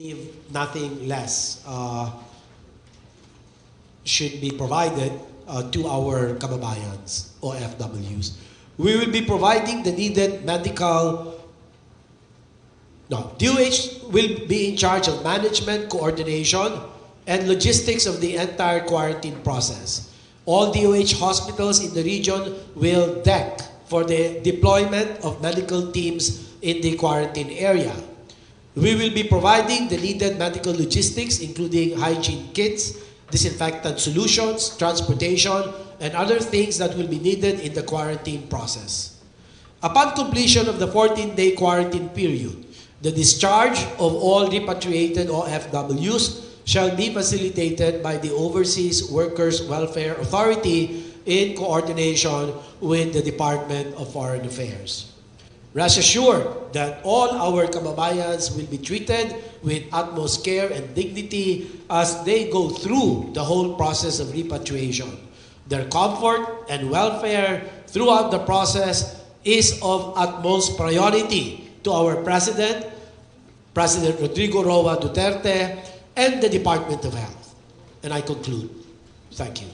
if nothing less should be provided to our kababayans, OFWs. We will be providing the needed medical. No, DOH will be in charge of management, coordination, and logistics of the entire quarantine process. All DOH hospitals in the region will DEC for the deployment of medical teams in the quarantine area. We will be providing the needed medical logistics, including hygiene kits, disinfectant solutions, transportation, and other things that will be needed in the quarantine process. Upon completion of the 14-day quarantine period, the discharge of all repatriated OFWs shall be facilitated by the Overseas Workers Welfare Authority in coordination with the Department of Foreign Affairs. Rest assured that all our kababayans will be treated with utmost care and dignity as they go through the whole process of repatriation. Their comfort and welfare throughout the process is of utmost priority to our President, President Rodrigo Roa Duterte, and the Department of Health. And I conclude. Thank you.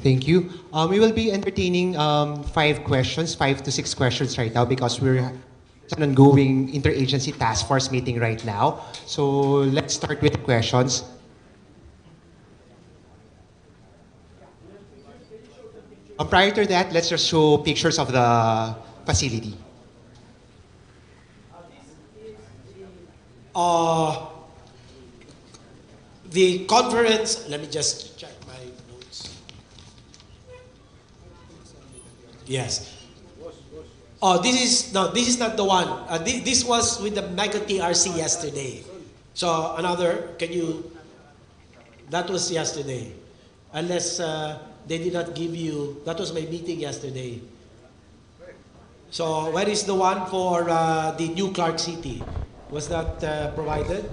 Thank you. We will be entertaining 5 questions, 5 to 6 questions right now because we're an ongoing interagency task force meeting right now. So let's start with the questions. Prior to that, let's just show pictures of the facility. The conference, let me just check my notes. Yes. Oh, this is not the one. This was with the Mega TRC yesterday. So another, that was yesterday. Unless they did not give you, that was my meeting yesterday. So where is the one for the new Clark City? Was that provided?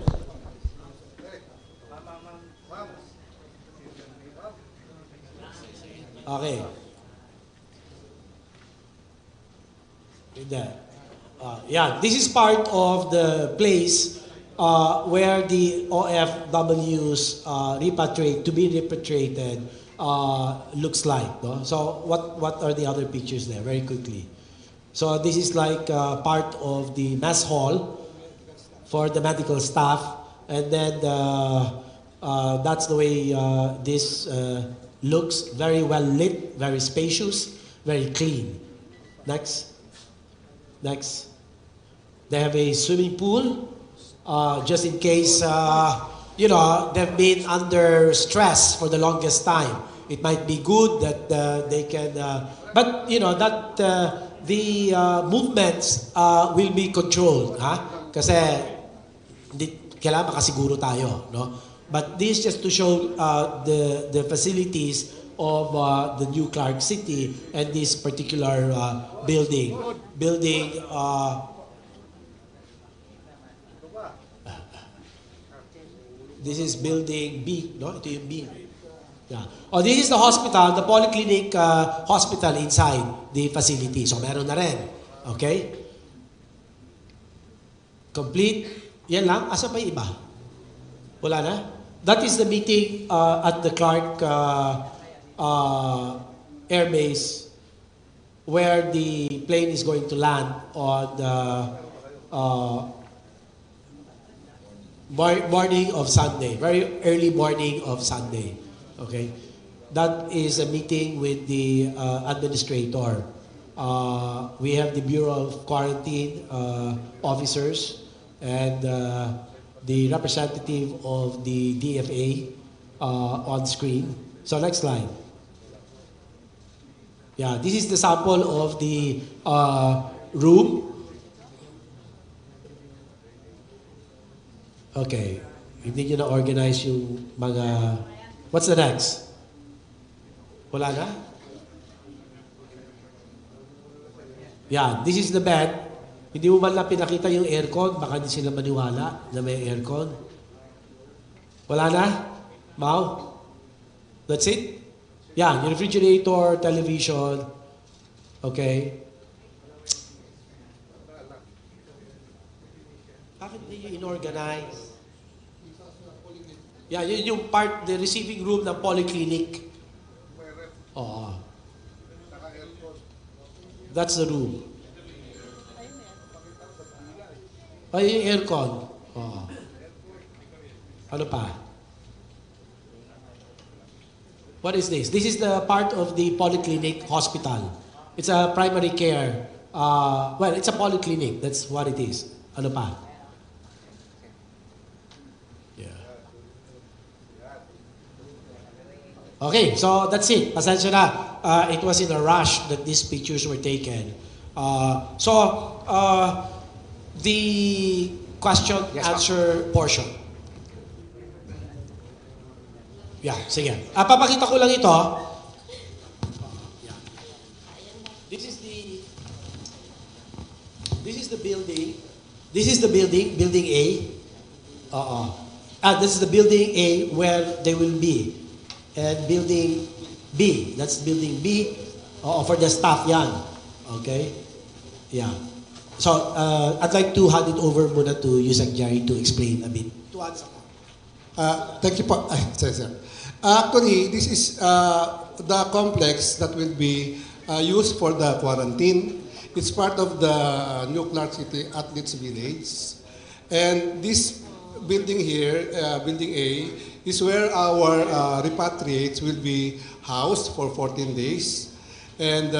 Okay. Yeah, this is part of the place where the OFWs to be repatriated looks like. No? So what are the other pictures there? Very quickly. So this is like part of the mess hall for the medical staff, and then that's the way this looks. Very well lit, very spacious, very clean. Next. They have a swimming pool, just in case, they've been under stress for the longest time. It might be good that they can, but that the movements will be controlled, Kasi kailangan makasiguro tayo, no? But this just to show the facilities of the new Clark City and this particular building. This is building B, no? Ito yung B. Yeah. Oh, this is the hospital, the polyclinic hospital inside the facility. So meron na rin. Okay? Complete. Yan lang. Asa pa yung iba? Wala na? That is the meeting at the Clark Air Base where the plane is going to land on the morning of Sunday, very early morning of Sunday. Okay, that is a meeting with the administrator. We have the Bureau of Quarantine officers and the representative of the DFA on screen. So next slide. Yeah, this is the sample of the room. Okay, hindi nyo na-organize yung mga... What's the next? Wala na? Yeah, this is the bed. Hindi mo man lang pinakita yung aircon, baka hindi sila maniwala na may aircon. Wala na? Mau? That's it? Yeah, yung refrigerator, television. Okay. Bakit niyo inorganize? Yeah, yun yung part, the receiving room ng polyclinic. Oo. That's the room. Ay, yung aircon. Oo. Ano pa? What is this? This is the part of the polyclinic hospital. It's a primary care. Well, it's a polyclinic. That's what it is. Ano pa? Yeah. Okay, so that's it. Pasensya na. It was in a rush that these pictures were taken. The question answer portion. Yeah, sige. Papakita ko lang ito. Yeah. This is the building. This is the building, building A. This is the building A where they will be. And building B, that's building B. For the staff yan. Okay? Yeah. So, I'd like to hand it over muna to Yusek Jerry to explain a bit. To answer. Thank you po. Sorry, sir. Actually, this is the complex that will be used for the quarantine. It's part of the New Clark City Athletes Village. And this building here, building A, is where our repatriates will be housed for 14 days. And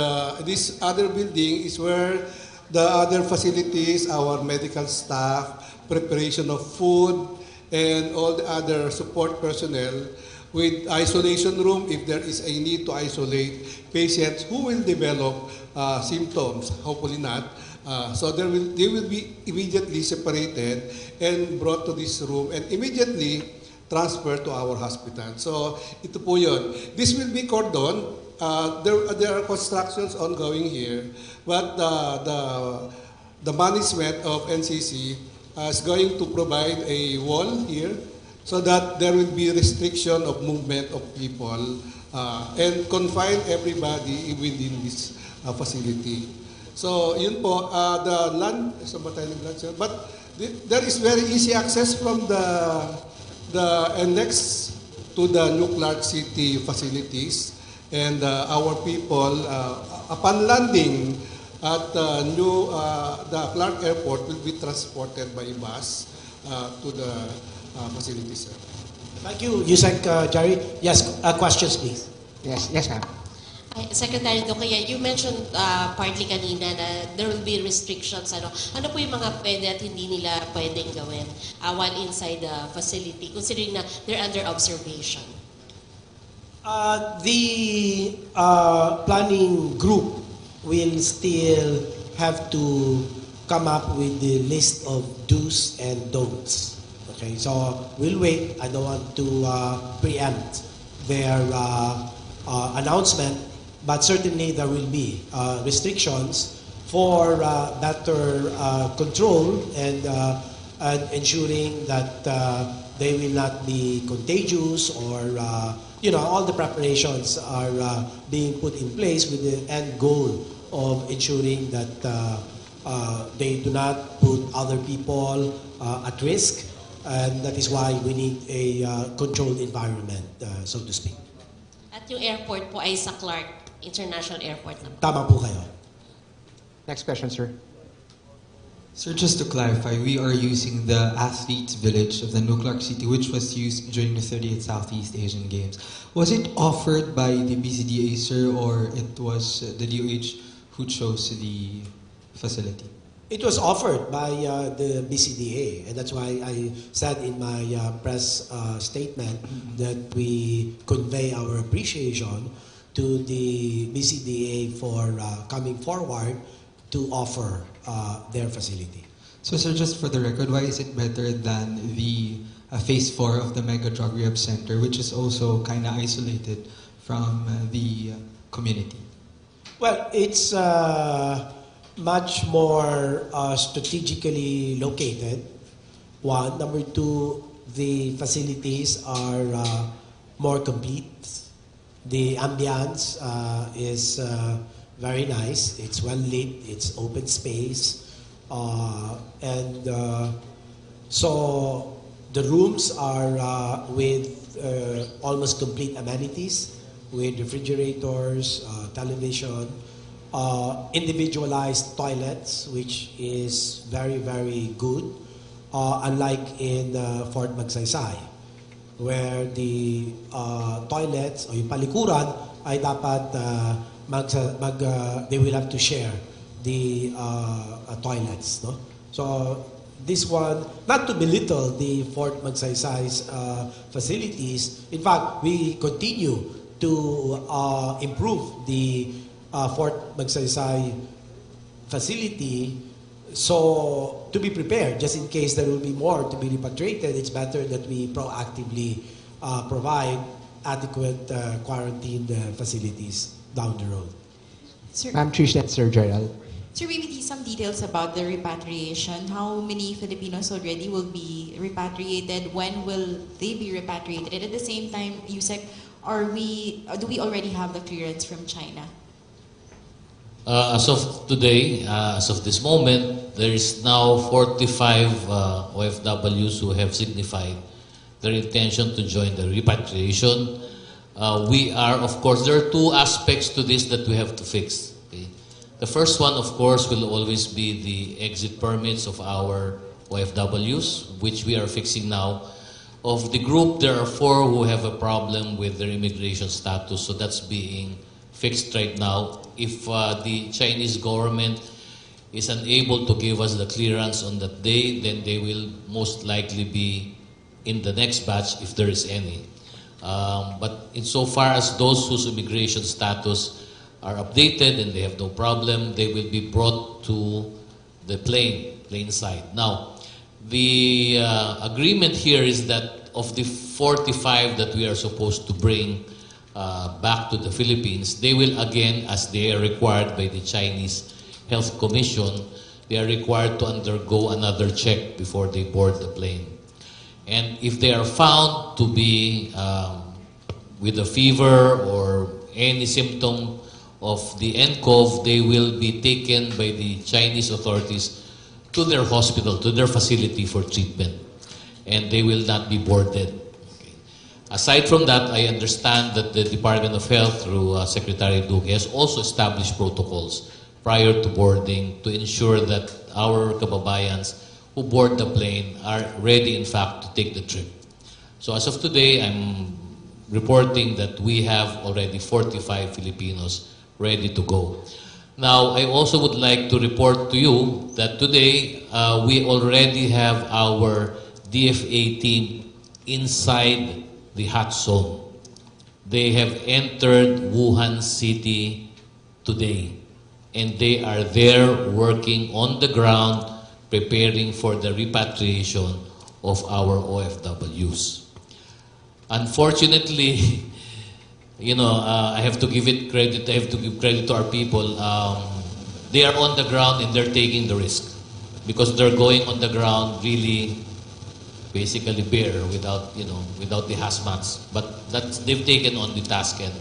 this other building is where the other facilities, our medical staff, preparation of food, and all the other support personnel with isolation room if there is a need to isolate patients who will develop symptoms, hopefully not. So they will be immediately separated and brought to this room and immediately transferred to our hospital. So ito po yun. This will be cordon. There are constructions ongoing here, but the management of NCC is going to provide a wall here so that there will be restriction of movement of people and confine everybody within this facility. So yun po, the land, but there is very easy access from the annex to the New Clark City facilities. And our people, upon landing at the Clark Airport, will be transported by bus to the facilities. Thank you, Yusek Jerry. Yes, questions please. Yes, ma'am. Secretary Duque, you mentioned partly kanina na there will be restrictions. Ano po yung mga pwede at hindi nila pwedeng gawin while inside the facility, considering na they're under observation? The planning group will still have to come up with the list of do's and don'ts. Okay, so we'll wait. I don't want to preempt their announcement, but certainly there will be restrictions for better control and ensuring that they will not be contagious or all the preparations are being put in place with the end goal of ensuring that they do not put other people at risk, and that is why we need a controlled environment, so to speak. At yung airport po ay sa Clark International Airport na po. Tama po kayo. Next question, sir. Sir, just to clarify, we are using the Athletes Village of the New Clark City, which was used during the 30th Southeast Asian Games. Was it offered by the BCDA, sir, or it was the DOH who chose the facility? It was offered by the BCDA, and that's why I said in my press statement that we convey our appreciation to the BCDA for coming forward to offer their facility. So, sir, just for the record, why is it better than the Phase 4 of the Mega Drug Rehab Center, which is also kind of isolated from the community? Well, it's much more strategically located. One. Number two, the facilities are more complete. The ambience is very nice. It's well lit. It's open space, and So the rooms are with almost complete amenities, with refrigerators, television, individualized toilets, which is very, very good, unlike in Fort Magsaysay, where the toilets o yung palikuran ay dapat they will have to share the toilets, no? So this one, not to belittle the Fort Magsaysay's facilities. In fact, we continue to improve the Fort Magsaysay facility. So to be prepared, just in case there will be more to be repatriated, it's better that we proactively provide adequate quarantine facilities down the road. Sir, Ma'am Trish and Sir Gerald. sir, maybe some details about the repatriation. How many Filipinos already will be repatriated? When will they be repatriated? And at the same time, Yusek, do we already have the clearance from China? As of today, as of this moment, there is now 45 OFWs who have signified their intention to join the repatriation. We are, of course, there are two aspects to this that we have to fix. Okay? The first one, of course, will always be the exit permits of our OFWs, which we are fixing now. Of the group, there are 4 who have a problem with their immigration status, so that's being fixed right now. If the Chinese government is unable to give us the clearance on that day, then they will most likely be in the next batch if there is any. But insofar as those whose immigration status are updated and they have no problem, they will be brought to the plane side. Now, the agreement here is that of the 45 that we are supposed to bring back to the Philippines, they will again, as they are required by the Chinese Health Commission, they are required to undergo another check before they board the plane. And if they are found to be with a fever or any symptom of the NCOV, they will be taken by the Chinese authorities to their hospital, to their facility for treatment. And they will not be boarded. Okay. Aside from that, I understand that the Department of Health, through Secretary DUQUE, has also established protocols prior to boarding to ensure that our kababayans who board the plane are ready, in fact, to take the trip. So as of today, I'm reporting that we have already 45 Filipinos ready to go. Now, I also would like to report to you that today we already have our DFA team inside the hot zone. They have entered Wuhan City today, and they are there working on the ground, preparing for the repatriation of our OFWs. Unfortunately, I have to give it credit. I have to give credit to our people. They are on the ground and they're taking the risk because they're going on the ground really, basically bare without the hazmats. But they've taken on the task, and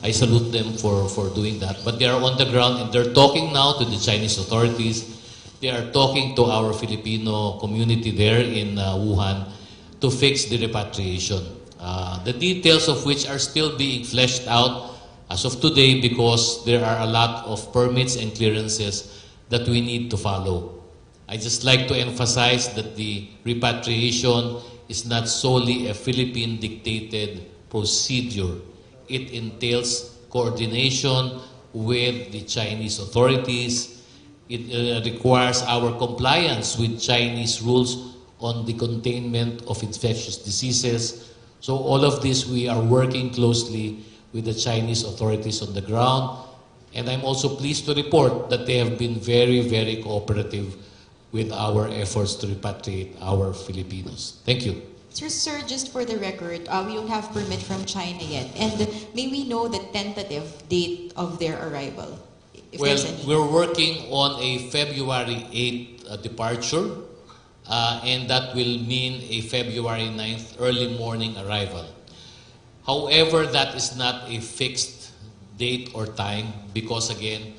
I salute them for doing that. But they are on the ground and they're talking now to the Chinese authorities. They are talking to our Filipino community there in Wuhan to fix the repatriation. The details of which are still being fleshed out as of today because there are a lot of permits and clearances that we need to follow. I just like to emphasize that the repatriation is not solely a Philippine-dictated procedure. It entails coordination with the Chinese authorities. It requires our compliance with Chinese rules on the containment of infectious diseases. So all of this, we are working closely with the Chinese authorities on the ground. And I'm also pleased to report that they have been very, very cooperative with our efforts to repatriate our Filipinos. Thank you. Sir, just for the record, we don't have permit from China yet. And may we know the tentative date of their arrival? If Well, there's any. we're working on a February 8th departure, and that will mean a February 9th early morning arrival. However, that is not a fixed date or time because, again,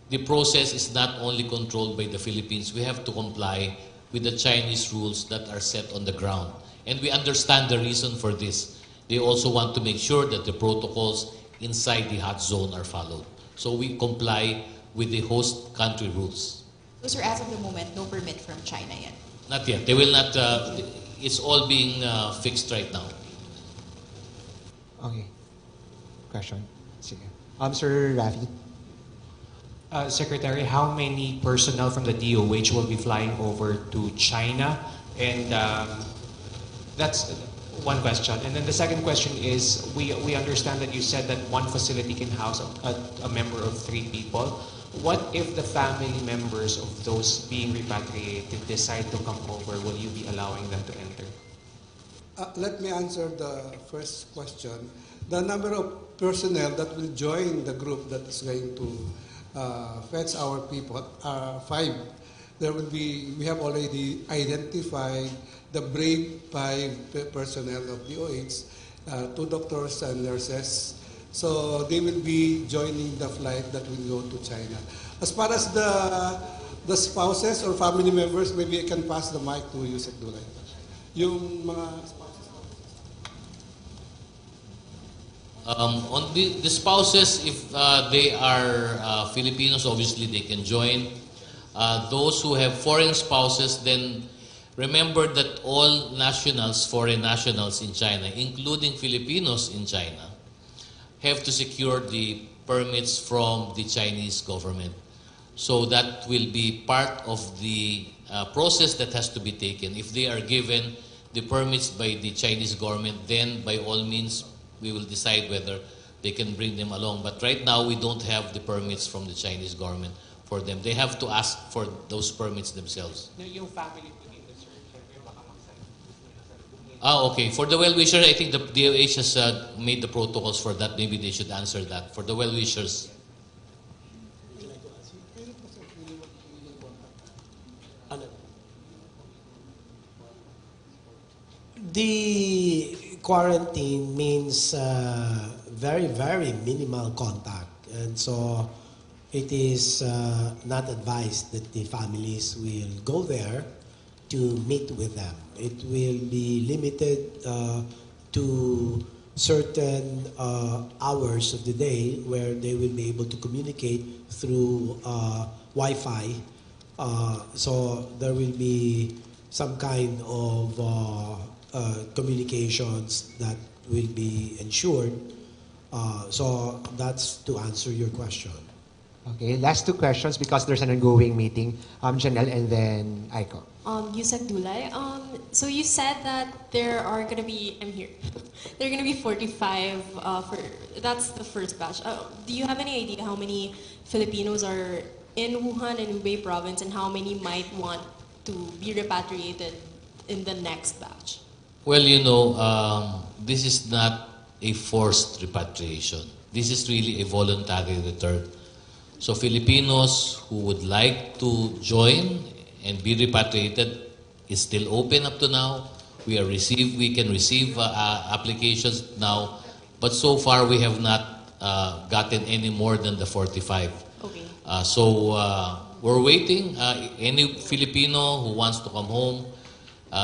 the process is not only controlled by the Philippines. We have to comply with the Chinese rules that are set on the ground. And we understand the reason for this. They also want to make sure that the protocols inside the hot zone are followed. So we comply with the host country rules. So, sir, as of the moment, no permit from China yet? Not yet. They will not, it's all being fixed right now. Okay. Question. Sige. Sir Rafi. Secretary, how many personnel from the DOH will be flying over to China? And that's one question. And then the second question is, we understand that you said that one facility can house a member of 3 people. What if the family members of those being repatriated decide to come over? Will you be allowing them to enter? Let me answer the first question. The number of personnel that will join the group that is going to fetch our people are 5. We have already identified the brave 5 personnel of DOH, 2 doctors and nurses. So they will be joining the flight that will go to China. As far as the spouses or family members, maybe I can pass the mic to Yusek Dulay. Yung mga spouses. On the spouses, if they are Filipinos, obviously they can join. Those who have foreign spouses, then remember that all nationals, foreign nationals in China, including Filipinos in China, have to secure the permits from the Chinese government. So that will be part of the process that has to be taken. If they are given the permits by the Chinese government, then by all means, we will decide whether they can bring them along. But right now, we don't have the permits from the Chinese government for them. They have to ask for those permits themselves. Yung family Okay. For the well-wishers, I think the DOH has made the protocols for that. Maybe they should answer that. For the well-wishers. The quarantine means very, very minimal contact. And so it is not advised that the families will go there to meet with them. It will be limited to certain hours of the day where they will be able to communicate through Wi-Fi. So there will be some kind of communications that will be ensured. So that's to answer your question. Okay, last 2 questions because there's an ongoing meeting. Janelle and then Aiko. Yusek Dulay. So you said that there are going to be, I'm here, there are going to be 45 that's the first batch. Do you have any idea how many Filipinos are in Wuhan and Hubei province and how many might want to be repatriated in the next batch? Well, this is not a forced repatriation. This is really a voluntary return. So Filipinos who would like to join and be repatriated is still open up to now. We can receive applications now, but so far we have not gotten any more than the 45. Okay. So we're waiting. Any Filipino who wants to come home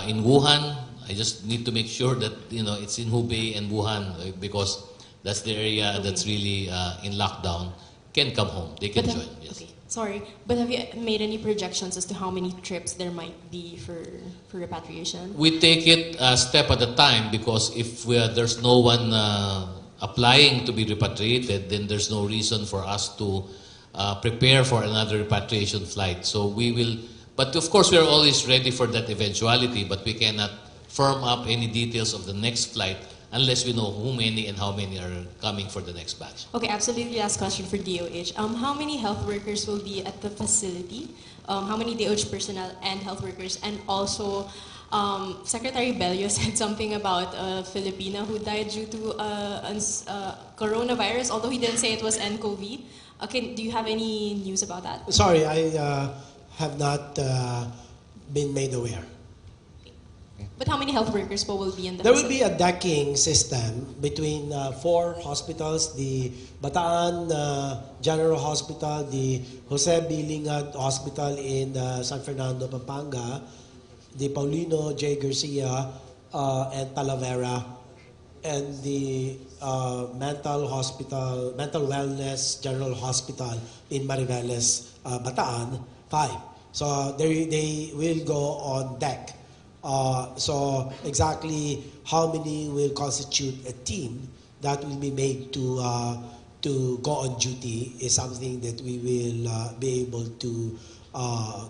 in Wuhan, I just need to make sure that it's in Hubei and Wuhan because that's the area that's really in lockdown. Can come home. They can join. Yes. Okay. Sorry, but have you made any projections as to how many trips there might be for repatriation? We take it a step at a time because if there's no one applying to be repatriated, then there's no reason for us to prepare for another repatriation flight. So we will, but of course we are always ready for that eventuality, but we cannot firm up any details of the next flight unless we know who many and how many are coming for the next batch. Okay, absolutely. Last question for DOH. How many health workers will be at the facility? How many DOH personnel and health workers? And also, Secretary Bello said something about a Filipina who died due to coronavirus, although he didn't say it was NCOV. Okay, do you have any news about that? Sorry, I have not been made aware. But how many health workers will be in the There will facility? be a decking system between 4 hospitals, the Bataan General Hospital, the Jose B. Lingad Hospital in San Fernando, Pampanga, the Paulino J. Garcia and Talavera, and the mental wellness general hospital in Mariveles, Bataan, 5. So they will go on deck. So exactly how many will constitute a team that will be made to go on duty is something that we will be able to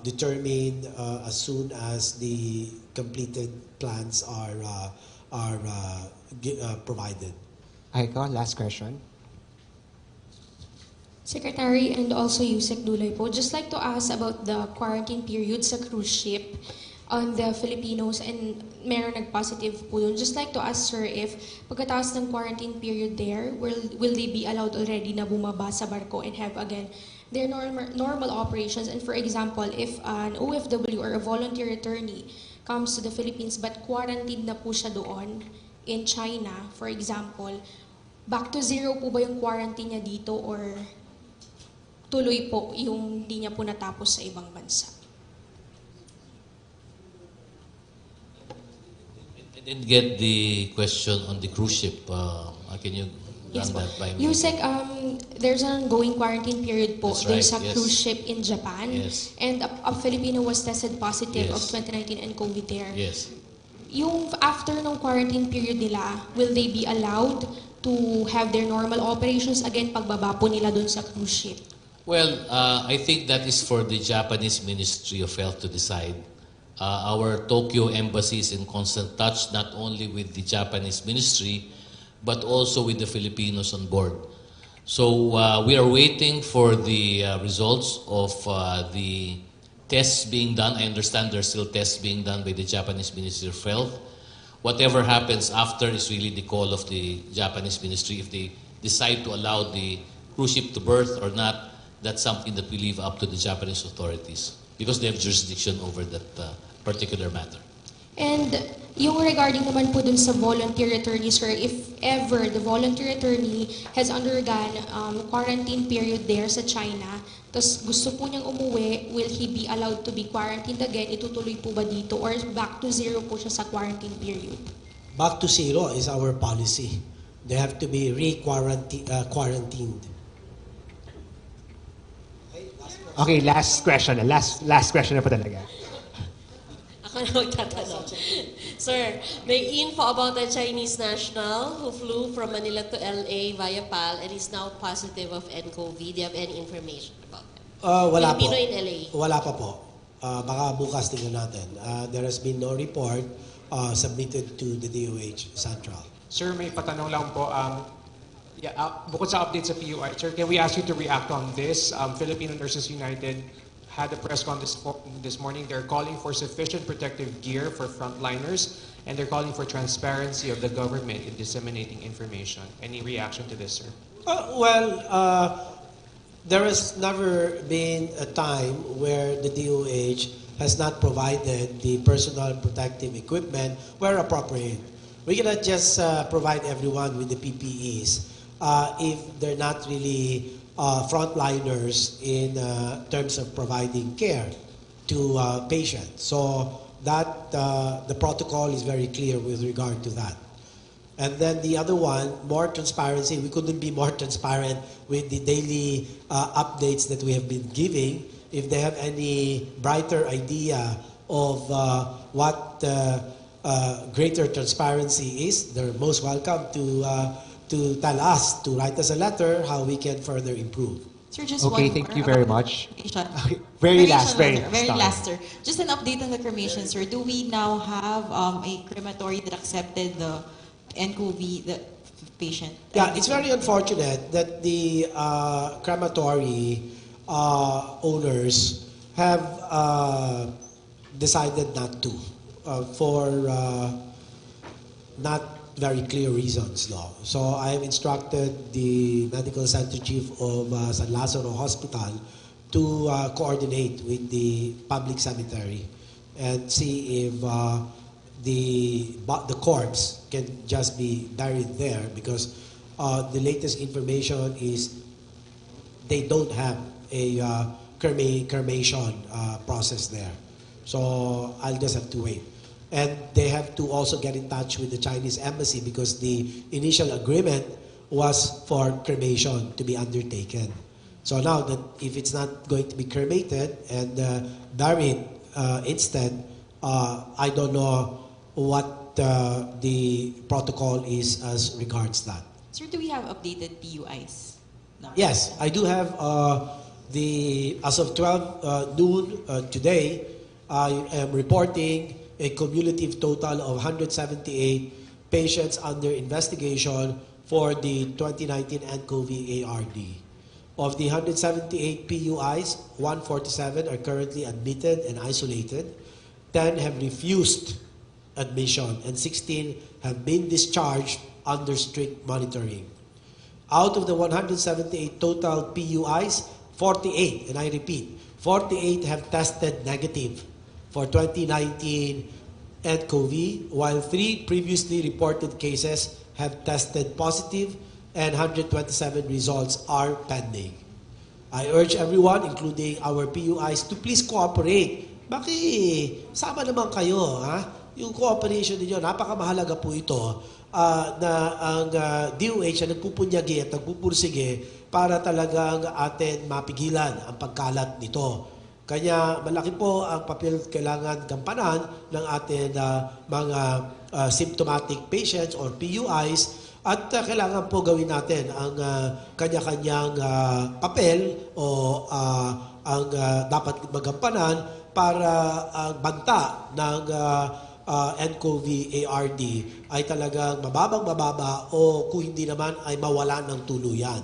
determine as soon as the completed plans are provided. Aiko, last question. Secretary and also Yusek Dulay po, just like to ask about the quarantine period sa cruise ship on the Filipinos and meron nag-positive po dun. Just like to ask, sir, if pagkatapos ng quarantine period there, will they be allowed already na bumaba sa barko and have again their normal operations? And for example, if an OFW or a volunteer attorney comes to the Philippines but quarantined na po siya doon in China, for example, back to zero po ba yung quarantine niya dito or tuloy po yung hindi niya po natapos sa ibang bansa? I didn't get the question on the cruise ship. Can you run Yes po. that by me? Yusek, there's an ongoing quarantine period po. That's There's right, a yes. cruise ship in Japan. Yes. And a Filipino was tested positive of Yes. 2019 NCOV there. Yes. Yung after ng quarantine period nila, will they be allowed to have their normal operations again pagbaba po nila dun sa cruise ship? Well, I think that is for the Japanese Ministry of Health to decide. Our Tokyo embassy is in constant touch not only with the Japanese ministry, but also with the Filipinos on board. So we are waiting for the results of the tests being done. I understand there's still tests being done by the Japanese Ministry of Health. Whatever happens after is really the call of the Japanese ministry. If they decide to allow the cruise ship to berth or not, that's something that we leave up to the Japanese authorities because they have jurisdiction over that particular matter. And yung regarding naman po dun sa volunteer attorney, sir, if ever the volunteer attorney has undergone quarantine period there sa China, tapos gusto po niyang umuwi, will he be allowed to be quarantined again? Itutuloy po ba dito? Or back to zero po siya sa quarantine period? Back to zero is our policy. They have to be quarantined. Okay, last question. Last question na po talaga. Ako na magtatanong. Sir, may info about a Chinese national who flew from Manila to LA via PAL and is now positive of NCOV. Do you have any information about that? Wala po. Filipino in LA. Wala pa po. Baka bukas tingnan natin. There has been no report submitted to the DOH Central. Sir, may patanong lang po. Bukod sa update sa PUI, sir, can we ask you to react on this? Filipino Nurses United had a press con this morning. They're calling for sufficient protective gear for frontliners, and they're calling for transparency of the government in disseminating information. Any reaction to this, sir? There has never been a time where the DOH has not provided the personal protective equipment where appropriate. We cannot just provide everyone with the PPEs if they're not really frontliners in terms of providing care to patients. So that the protocol is very clear with regard to that. And then the other one, more transparency. We couldn't be more transparent with the daily updates that we have been giving. If they have any brighter idea of what greater transparency is, they're most welcome to tell us, to write us a letter how we can further improve. Sir, just Okay, one thank more you very about much. cremation. Okay, very last, Cremation, very sir. last. Sir. Just an update on the cremation, sir. Do we now have a crematory that accepted the NCOV, the patient? Yeah, it's very unfortunate that the crematory owners have decided not to for not very clear reasons, though. So I have instructed the medical center chief of San Lazaro Hospital to coordinate with the public cemetery and see if the corpse can just be buried there, because the latest information is they don't have a cremation process there. So I'll just have to wait. And they have to also get in touch with the Chinese embassy because the initial agreement was for cremation to be undertaken. So now that if it's not going to be cremated and buried instead, I don't know what the protocol is as regards that. Sir, do we have updated PUIs? No. Yes, I do have as of 12 noon today, I am reporting a cumulative total of 178 patients under investigation for the 2019 NCOV ARD. Of the 178 PUIs, 147 are currently admitted and isolated, 10 have refused admission, and 16 have been discharged under strict monitoring. Out of the 178 total PUIs, 48, and I repeat, 48 have tested negative for 2019 NCOV, while 3 previously reported cases have tested positive and 127 results are pending. I urge everyone, including our PUIs, to please cooperate. Sama naman kayo, ha? Yung cooperation ninyo, napakamahalaga po ito na ang DOH na nagpupunyagi at nagpupursige para talagang atin mapigilan ang pagkalat nito. Kanya malaki po ang papel kailangan gampanan ng ating mga symptomatic patients or PUIs at kailangan po gawin natin ang kanya-kanyang papel o ang dapat magampanan para ang banta ng NCOV ARD ay talagang mababang-mababa o kung hindi naman ay mawala ng tuluyan.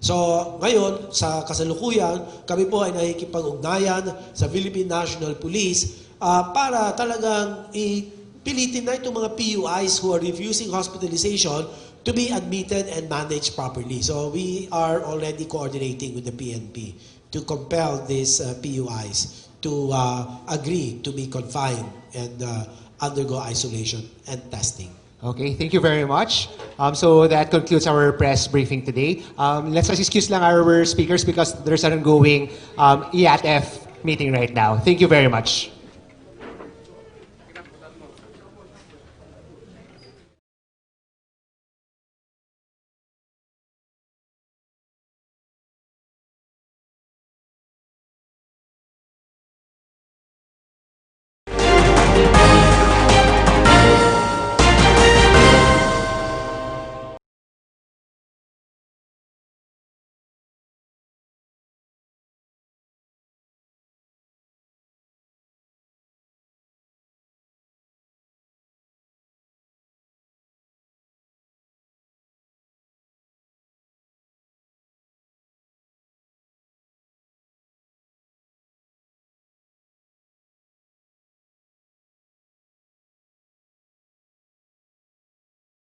So, ngayon, sa kasalukuyan, kami po ay nakikipag-ugnayan sa Philippine National Police para talagang pilitin na itong mga PUIs who are refusing hospitalization to be admitted and managed properly. So, we are already coordinating with the PNP to compel these PUIs to agree to be confined and undergo isolation and testing. Okay, thank you very much. So that concludes our press briefing today. Let's just excuse lang our speakers because there's an ongoing EATF meeting right now. Thank you very much.